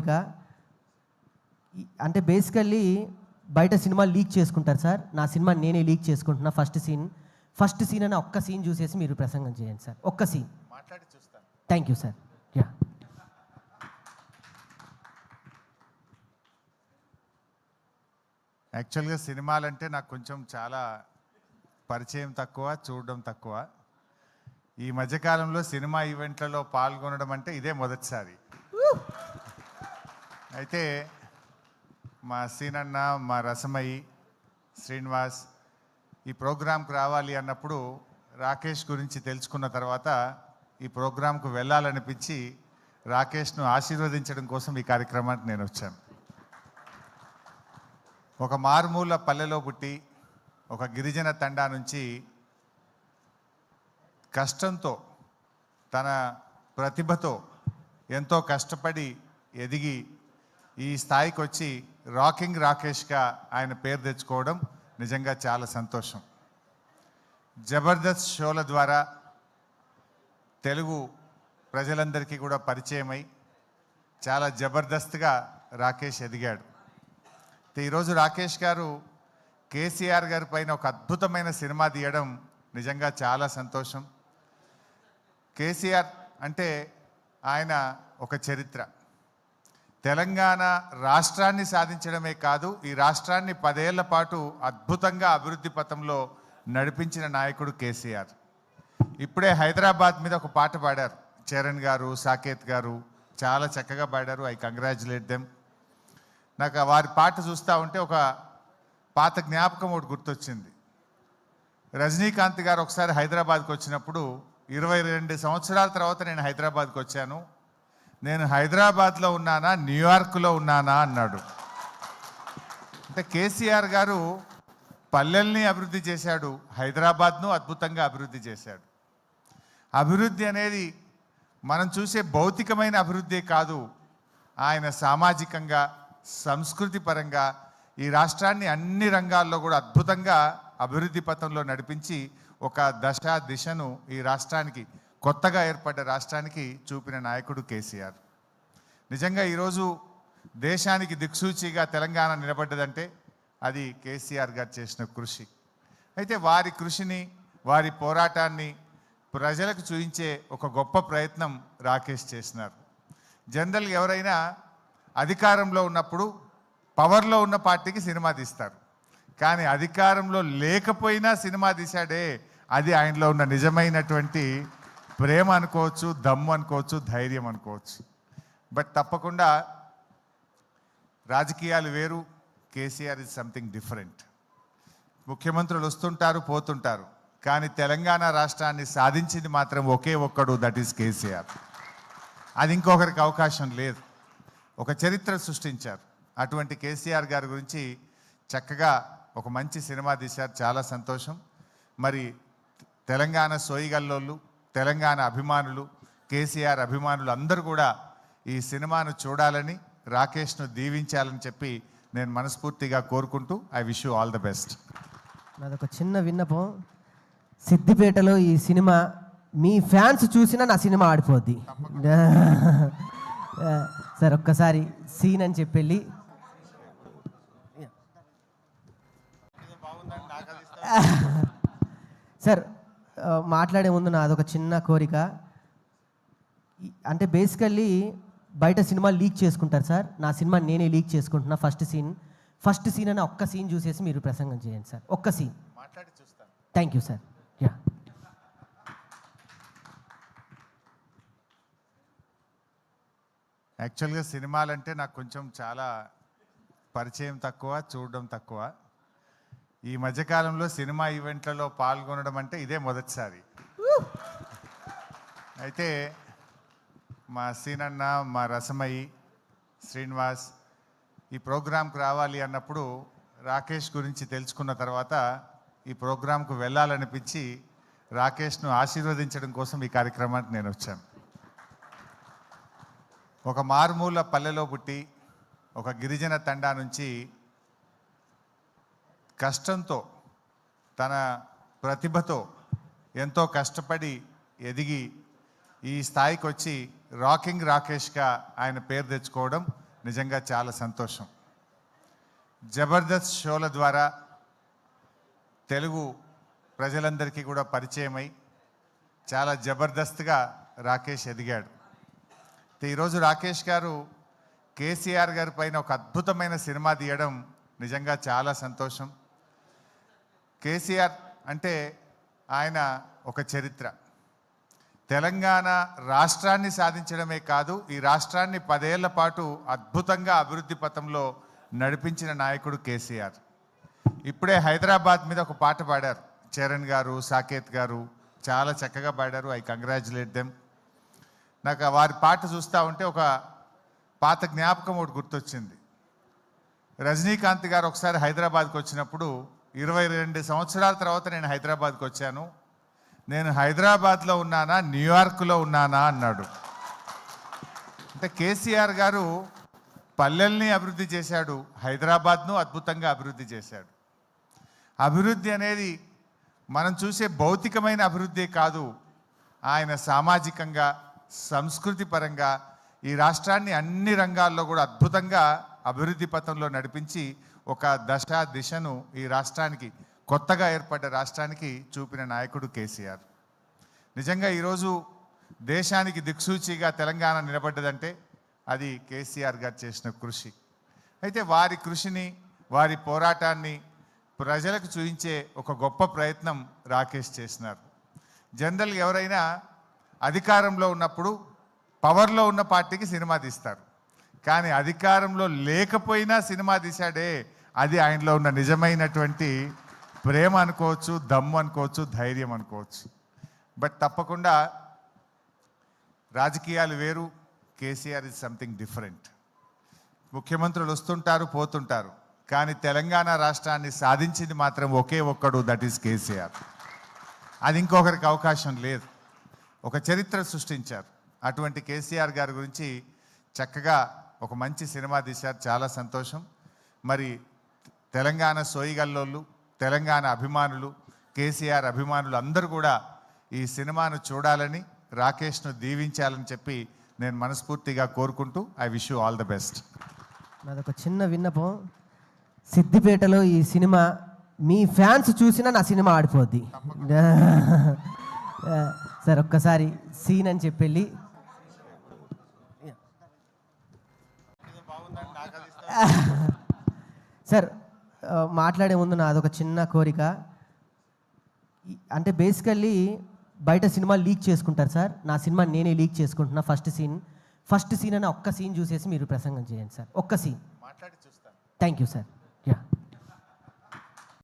ఇక అంటే బేసికల్లీ బయట సినిమా లీక్ చేసుకుంటారు సార్. నా సినిమా నేనే లీక్ చేసుకుంటున్నా. ఫస్ట్ సీన్ అని ఒక్క సీన్ చూసేసి మీరు ప్రసంగం చేయండి సార్. ఒక్క సీన్ మాట్లాడి చూస్తాను. Thank you sir. యా యాక్చువల్గా సినిమాలంటే నాకు కొంచెం చాలా పరిచయం తక్కువ, చూడడం తక్కువ. ఈ మధ్యకాలంలో సినిమా ఈవెంట్లలో పాల్గొనడం అంటే ఇదే మొదటిసారి. అయితే మా సీనన్న, మా రసమయి, శ్రీనివాస్ ఈ ప్రోగ్రాంకి రావాలి అన్నప్పుడు రాకేష్ గురించి తెలుసుకున్న తర్వాత ఈ ప్రోగ్రాంకు వెళ్ళాలనిపించి రాకేష్ను ఆశీర్వదించడం కోసం ఈ కార్యక్రమానికి నేను వచ్చాను. ఒక మారుమూల పల్లెలో పుట్టి ఒక గిరిజన తండా నుంచి కష్టంతో తన ప్రతిభతో ఎంతో కష్టపడి ఎదిగి ఈ స్థాయికి వచ్చి రాకింగ్ రాకేష్గా ఆయన పేరు తెచ్చుకోవడం నిజంగా చాలా సంతోషం. జబర్దస్త్ షోల ద్వారా తెలుగు ప్రజలందరికీ కూడా పరిచయమై చాలా జబర్దస్త్గా రాకేష్ ఎదిగాడు. ఈరోజు రాకేష్ గారు కేసీఆర్ గారి పైన ఒక అద్భుతమైన సినిమా తీయడం నిజంగా చాలా సంతోషం. కేసీఆర్ అంటే ఆయన ఒక చరిత్ర. తెలంగాణ రాష్ట్రాన్ని సాధించడమే కాదు, ఈ రాష్ట్రాన్ని 10 ఏళ్ల పాటు అద్భుతంగా అభివృద్ధి పథంలో నడిపించిన నాయకుడు కేసీఆర్. ఇప్పుడే హైదరాబాద్ మీద ఒక పాట పాడారు చరణ్ గారు, సాకేత్ గారు, చాలా చక్కగా పాడారు. I congratulate them. నాకు వారి పాట చూస్తూ ఉంటే ఒక పాత జ్ఞాపకం ఒకటి గుర్తొచ్చింది. రజనీకాంత్ గారు ఒకసారి హైదరాబాద్కి వచ్చినప్పుడు 22 సంవత్సరాల తర్వాత నేను హైదరాబాద్కి వచ్చాను, నేను హైదరాబాద్లో ఉన్నానా న్యూయార్క్లో ఉన్నానా అన్నాడు. అంటే కేసీఆర్ గారు పల్లెల్ని అభివృద్ధి చేశాడు, హైదరాబాద్ను అద్భుతంగా అభివృద్ధి చేశాడు. అభివృద్ధి అనేది మనం చూసే భౌతికమైన అభివృద్ధి కాదు, ఆయన సామాజికంగా, సంస్కృతి పరంగా ఈ రాష్ట్రాన్ని అన్ని రంగాల్లో కూడా అద్భుతంగా అభివృద్ధి పథంలో నడిపించి ఒక దిశను ఈ రాష్ట్రానికి, కొత్తగా ఏర్పడ్డ రాష్ట్రానికి చూపిన నాయకుడు కేసీఆర్. నిజంగా ఈరోజు దేశానికి దిక్సూచిగా తెలంగాణ నిలబడ్డదంటే అది కేసీఆర్ గారు చేసిన కృషి. అయితే వారి కృషిని, వారి పోరాటాన్ని ప్రజలకు చూపించే ఒక గొప్ప ప్రయత్నం రాకేష్ చేసినారు. జనరల్గా ఎవరైనా అధికారంలో ఉన్నప్పుడు పవర్లో ఉన్న పార్టీకి సినిమా తీస్తారు, కానీ అధికారంలో లేకపోయినా సినిమా తీశాడే, అది ఆయనలో ఉన్న నిజమైనటువంటి ప్రేమ అనుకోవచ్చు, దమ్ము అనుకోవచ్చు, ధైర్యం అనుకోవచ్చు. బట్ తప్పకుండా రాజకీయాలు వేరు, కేసీఆర్ ఇస్ సంథింగ్ డిఫరెంట్. ముఖ్యమంత్రులు వస్తుంటారు, పోతుంటారు, కానీ తెలంగాణ రాష్ట్రాన్ని సాధించింది మాత్రం ఒకే ఒక్కడు, దట్ ఈస్ కేసీఆర్. అది ఇంకొకరికి అవకాశం లేదు. ఒక చరిత్ర సృష్టించారు. అటువంటి కేసీఆర్ గారి గురించి చక్కగా ఒక మంచి సినిమా తీశారు, చాలా సంతోషం. మరి తెలంగాణ సోయిగల్లోళ్ళు, తెలంగాణ అభిమానులు, కేసీఆర్ అభిమానులు అందరూ కూడా ఈ సినిమాను చూడాలని, రాకేష్ను దీవించాలని చెప్పి నేను మనస్ఫూర్తిగా కోరుకుంటూ I wish you all the best. నాదొక చిన్న విన్నపం, సిద్దిపేటలో ఈ సినిమా మీ ఫ్యాన్స్ చూసినా నా సినిమా ఆడిపోద్ది సార్. ఒక్కసారి సీన్ అని చెప్పెళ్ళి సార్ మాట్లాడే ముందు నాదొక చిన్న కోరిక. అంటే బేసికల్లీ బయట సినిమా లీక్ చేసుకుంటారు సార్. నా సినిమా నేనే లీక్ చేసుకుంటున్నా. ఫస్ట్ సీన్ అని ఒక్క సీన్ చూసేసి మీరు ప్రసంగం చేయండి సార్. ఒక్క సీన్ మాట్లాడి చూస్తాను. Thank you sir. యా యాక్చువల్గా సినిమాలంటే నాకు కొంచెం చాలా పరిచయం తక్కువ, చూడడం తక్కువ. ఈ మధ్యకాలంలో సినిమా ఈవెంట్లలో పాల్గొనడం అంటే ఇదే మొదటిసారి. అయితే మా సీనన్న, మా రసమయి, శ్రీనివాస్ ఈ ప్రోగ్రాంకి రావాలి అన్నప్పుడు రాకేష్ గురించి తెలుసుకున్న తర్వాత ఈ ప్రోగ్రాంకు వెళ్ళాలనిపించి రాకేష్ను ఆశీర్వదించడం కోసం ఈ కార్యక్రమానికి నేను వచ్చాను. ఒక మారుమూల పల్లెలో పుట్టి ఒక గిరిజన తండా నుంచి కష్టంతో తన ప్రతిభతో ఎంతో కష్టపడి ఎదిగి ఈ స్థాయికి వచ్చి రాకింగ్ రాకేష్గా ఆయన పేరు తెచ్చుకోవడం నిజంగా చాలా సంతోషం. జబర్దస్త్ షోల ద్వారా తెలుగు ప్రజలందరికీ కూడా పరిచయమై చాలా జబర్దస్త్గా రాకేష్ ఎదిగాడు. ఈరోజు రాకేష్ గారు కేసీఆర్ గారి పైన ఒక అద్భుతమైన సినిమా తీయడం నిజంగా చాలా సంతోషం. కేసీఆర్ అంటే ఆయన ఒక చరిత్ర. తెలంగాణ రాష్ట్రాన్ని సాధించడమే కాదు, ఈ రాష్ట్రాన్ని 10 ఏళ్ల పాటు అద్భుతంగా అభివృద్ధి పథంలో నడిపించిన నాయకుడు కేసీఆర్. ఇప్పుడే హైదరాబాద్ మీద ఒక పాట పాడారు చరణ్ గారు, సాకేత్ గారు, చాలా చక్కగా పాడారు. I congratulate them. నాకు వారి పాట చూస్తూ ఉంటే ఒక పాత జ్ఞాపకం ఒకటి గుర్తొచ్చింది. రజనీకాంత్ గారు ఒకసారి హైదరాబాద్కి వచ్చినప్పుడు 22 సంవత్సరాల తర్వాత నేను హైదరాబాద్కి వచ్చాను, నేను హైదరాబాద్లో ఉన్నానా న్యూయార్క్లో ఉన్నానా అన్నాడు. అంటే కేసీఆర్ గారు పల్లెల్ని అభివృద్ధి చేశాడు, హైదరాబాద్ను అద్భుతంగా అభివృద్ధి చేశాడు. అభివృద్ధి అనేది మనం చూసే భౌతికమైన అభివృద్ధి కాదు, ఆయన సామాజికంగా సంస్కృతి పరంగా ఈ రాష్ట్రాన్ని అన్ని రంగాల్లో కూడా అద్భుతంగా అభివృద్ధి పథంలో నడిపించి ఒక దిశను ఈ రాష్ట్రానికి, కొత్తగా ఏర్పడ్డ రాష్ట్రానికి చూపిన నాయకుడు కేసీఆర్. నిజంగా ఈరోజు దేశానికి దిక్సూచిగా తెలంగాణ నిలబడ్డదంటే అది కేసీఆర్ గారు చేసిన కృషి. అయితే వారి కృషిని, వారి పోరాటాన్ని ప్రజలకు చూపించే ఒక గొప్ప ప్రయత్నం రాకేష్ చేసినారు. జనరల్గా ఎవరైనా అధికారంలో ఉన్నప్పుడు పవర్లో ఉన్న పార్టీకి సినిమా తీస్తారు, కానీ అధికారంలో లేకపోయినా సినిమా తీశాడే, అది ఆయనలో ఉన్న నిజమైనటువంటి ప్రేమ అనుకోవచ్చు, దమ్ము అనుకోవచ్చు, ధైర్యం అనుకోవచ్చు. బట్ తప్పకుండా రాజకీయాలు వేరు, కేసీఆర్ ఇస్ సంథింగ్ డిఫరెంట్. ముఖ్యమంత్రులు వస్తుంటారు, పోతుంటారు, కానీ తెలంగాణ రాష్ట్రాన్ని సాధించింది మాత్రం ఒకే ఒక్కడు, దట్ ఈస్ కేసీఆర్. అది ఇంకొకరికి అవకాశం లేదు. ఒక చరిత్ర సృష్టించారు. అటువంటి కేసీఆర్ గారి గురించి చక్కగా ఒక మంచి సినిమా తీశారు, చాలా సంతోషం. మరి తెలంగాణ సోయిగల్లోళ్ళు, తెలంగాణ అభిమానులు, కేసీఆర్ అభిమానులు అందరూ కూడా ఈ సినిమాను చూడాలని, రాకేష్ను దీవించాలని చెప్పి నేను మనస్ఫూర్తిగా కోరుకుంటూ I wish you all the best. నాదొక చిన్న విన్నపం, సిద్దిపేటలో ఈ సినిమా మీ ఫ్యాన్స్ చూసినా నా సినిమా ఆడిపోద్ది సార్. ఒక్కసారి సీన్ అని చెప్పి సార్ మాట్లాడే ముందు నాదొక చిన్న కోరిక. అంటే బేసికల్లీ బయట సినిమా లీక్ చేసుకుంటారు సార్, నా సినిమా నేనే లీక్ చేసుకుంటున్నా. ఫస్ట్ సీన్ అని ఒక్క సీన్ చూసేసి మీరు ప్రసంగం చేయండి సార్, ఒక్క సీన్. మాట్లాడి చూస్తాను. Thank you sir.